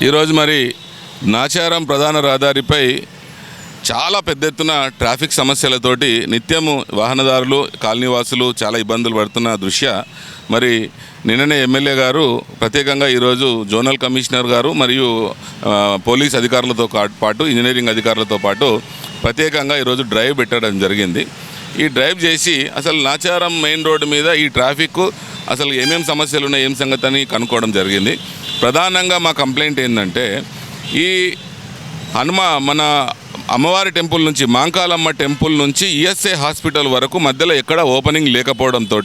ఈరోజు మరి నాచారం ప్రధాన రహదారిపై చాలా పెద్ద ఎత్తున ట్రాఫిక్ సమస్యలతోటి నిత్యము వాహనదారులు కాలనీవాసులు చాలా ఇబ్బందులు పడుతున్న దృష్ట్యా మరి నిన్ననే ఎమ్మెల్యే గారు ప్రత్యేకంగా ఈరోజు జోనల్ కమిషనర్ గారు మరియు పోలీస్ అధికారులతో పాటు ఇంజనీరింగ్ అధికారులతో పాటు ప్రత్యేకంగా ఈరోజు డ్రైవ్ పెట్టడం జరిగింది. ఈ డ్రైవ్ చేసి అసలు నాచారం మెయిన్ రోడ్డు మీద ఈ ట్రాఫిక్ అసలు ఏమేమి సమస్యలు ఉన్నాయి ఏం సంగతి అని కనుక్కోవడం జరిగింది. ప్రధానంగా మా కంప్లైంట్ ఏంటంటే ఈ మన అమ్మవారి టెంపుల్ నుంచి మాంకాలమ్మ టెంపుల్ నుంచి ఈఎస్ఐ హాస్పిటల్ వరకు మధ్యలో ఎక్కడ ఓపెనింగ్ లేకపోవడంతో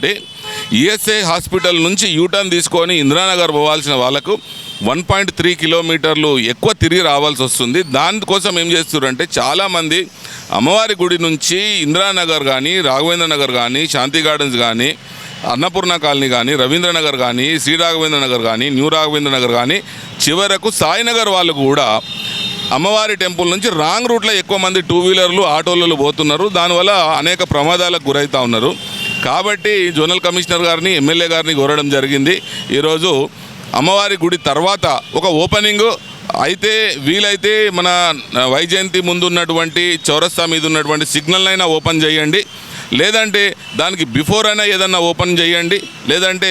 ఈఎస్ఐ హాస్పిటల్ నుంచి యూటర్న్ తీసుకొని ఇందిరానగర్ పోవాల్సిన వాళ్ళకు 1.3 కిలోమీటర్లు ఎక్కువ తిరిగి రావాల్సి వస్తుంది. దానికోసం ఏం చేస్తున్నారంటే చాలామంది అమ్మవారి గుడి నుంచి ఇందిరానగర్ కానీ రాఘవేంద్ర నగర్ కానీ శాంతి గార్డెన్స్ కానీ అన్నపూర్ణ కాలనీ కానీ రవీంద్రనగర్ కానీ శ్రీ రాఘవేంద్ర నగర్ కానీ న్యూ రాఘవేంద్ర నగర్ కానీ చివరకు సాయినగర్ వాళ్ళు కూడా అమ్మవారి టెంపుల్ నుంచి రాంగ్ రూట్లో ఎక్కువ మంది టూ వీలర్లు ఆటోలలో పోతున్నారు. దానివల్ల అనేక ప్రమాదాలకు గురవుతూ ఉన్నారు. కాబట్టి జోనల్ కమిషనర్ గారిని ఎమ్మెల్యే గారిని కోరడం జరిగింది. ఈరోజు అమ్మవారి గుడి తర్వాత ఒక ఓపెనింగ్ అయితే వీలైతే మన వైజయంతి ముందు ఉన్నటువంటి చౌరస్తా మీద ఉన్నటువంటి సిగ్నల్ అయినా ఓపెన్ చేయండి, లేదంటే దానికి బిఫోర్ అయినా ఏదన్నా ఓపెన్ చేయండి, లేదంటే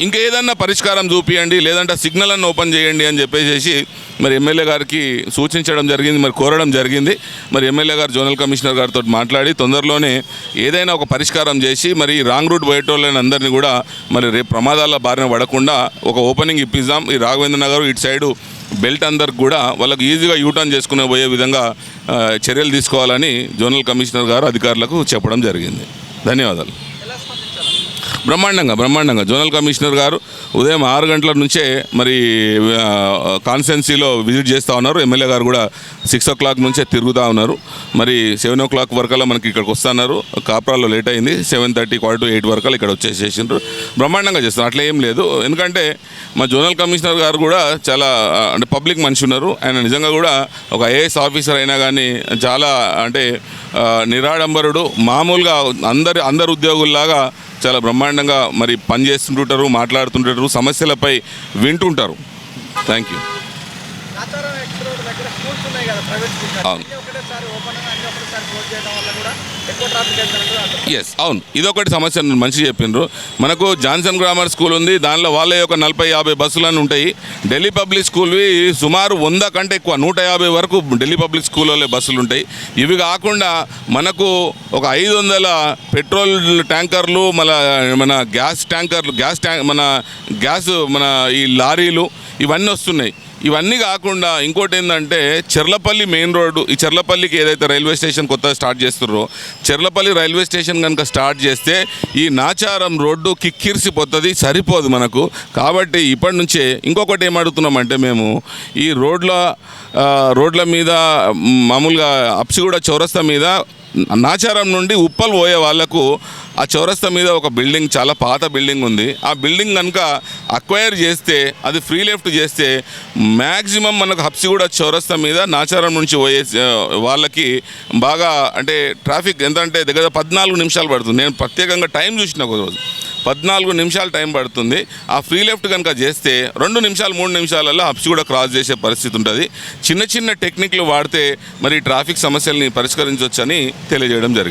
ఇంకేదన్నా పరిష్కారం చూపియండి, లేదంటే సిగ్నల్ అన్న ఓపెన్ చేయండి అని చెప్పేసి మరి ఎమ్మెల్యే గారికి సూచించడం జరిగింది, మరి కోరడం జరిగింది. మరి ఎమ్మెల్యే గారు జోనల్ కమిషనర్ గారితో మాట్లాడి తొందరలోనే ఏదైనా ఒక పరిష్కారం చేసి మరి రాంగ్ రూట్ పోయేటోళ్ళని అందరినీ కూడా మరి రేపు ప్రమాదాల బారిన పడకుండా ఒక ఓపెనింగ్ ఇప్పిద్దాం. ఈ రాఘవేంద్ర నగర్ ఇటు సైడు బెల్ట్ అందరికి కూడా వాళ్ళకు ఈజీగా యూటర్న్ చేసుకునే పోయే విధంగా చర్యలు తీసుకోవాలని జోనల్ కమిషనర్ గారు అధికారులకు చెప్పడం జరిగింది. ధన్యవాదాలు. బ్రహ్మాండంగా జోనల్ కమిషనర్ గారు ఉదయం 6 గంటల నుంచే మరి కాన్స్టెన్సీలో విజిట్ చేస్తూ ఉన్నారు. ఎమ్మెల్యే గారు కూడా 6 o'clock నుంచే తిరుగుతూ ఉన్నారు. మరి 7 o'clock వరకల్లా మనకి ఇక్కడికి వస్తున్నారు. కాప్రాల్లో లేట్ అయింది, 7:30 quarter to 8 వరకల్లా ఇక్కడ వచ్చేసేసిండ్రు. బ్రహ్మాండంగా చేస్తారు, అట్లా ఏం లేదు. ఎందుకంటే మా జోనల్ కమిషనర్ గారు కూడా చాలా అంటే పబ్లిక్ మనిషి ఉన్నారు. ఆయన నిజంగా కూడా ఒక ఐఏఎస్ ఆఫీసర్ అయినా కానీ చాలా అంటే నిరాడంబరుడు, మామూలుగా అందరు ఉద్యోగుల్లాగా చాలా బ్రహ్మాండంగా మరి పనిచేస్తుంటారు, మాట్లాడుతుంటారు, సమస్యలపై వింటుంటారు. Thank you. అవును, ఇదొకటి సమస్య మంచి చెప్పిండ్రు. మనకు జాన్సన్ గ్రామర్ స్కూల్ ఉంది, దానిలో వాళ్ళ యొక్క 40-50 బస్సులను ఉంటాయి. ఢిల్లీ పబ్లిక్ స్కూల్వి సుమారు 100 కంటే ఎక్కువ 150 వరకు ఢిల్లీ పబ్లిక్ స్కూల్లో బస్సులు ఉంటాయి. ఇవి కాకుండా మనకు ఒక 500 పెట్రోల్ ట్యాంకర్లు, మన గ్యాస్ మన ఈ లారీలు ఇవన్నీ వస్తున్నాయి. ఇవన్నీ కాకుండా ఇంకోటి ఏంటంటే చెర్లపల్లి మెయిన్ రోడ్డు, ఈ చెర్లపల్లికి ఏదైతే రైల్వే స్టేషన్ కొత్తగా స్టార్ట్ చేస్తున్నారో చెర్లపల్లి రైల్వే స్టేషన్ కనుక స్టార్ట్ చేస్తే ఈ నాచారం రోడ్డు కిక్కిరిసిపోతుంది, సరిపోదు మనకు. కాబట్టి ఇప్పటి నుంచే ఇంకొకటి ఏమడుగుతున్నామంటే మేము ఈ రోడ్ల మీద మామూలుగా అప్సిగూడ చౌరస్తా మీద నాచారం నుండి ఉప్పల్ పోయే వాళ్లకు ఆ చౌరస్తా మీద ఒక బిల్డింగ్, చాలా పాత బిల్డింగ్ ఉంది. ఆ బిల్డింగ్ కనుక అక్వైర్ చేస్తే, అది ఫ్రీ లెఫ్ట్ చేస్తే మ్యాక్సిమం మనకు హబ్సిగూడ చౌరస్తా మీద నాచారం నుంచి పోయే వాళ్ళకి బాగా అంటే ట్రాఫిక్ ఎంత అంటే దగ్గర 14 నిమిషాలు పడుతుంది. నేను ప్రత్యేకంగా టైం చూసిన ఒక రోజు 14 నిమిషాలు టైం పడుతుంది. ఆ ఫ్రీ లెఫ్ట్ కనుక చేస్తే 2 నిమిషాలు 3 నిమిషాలలో హబ్సిగూడ క్రాస్ చేసే పరిస్థితి ఉంటుంది. చిన్న టెక్నిక్లు వాడితే మరి ట్రాఫిక్ సమస్యల్ని పరిష్కరించవచ్చని తెలియజేయడం జరిగింది.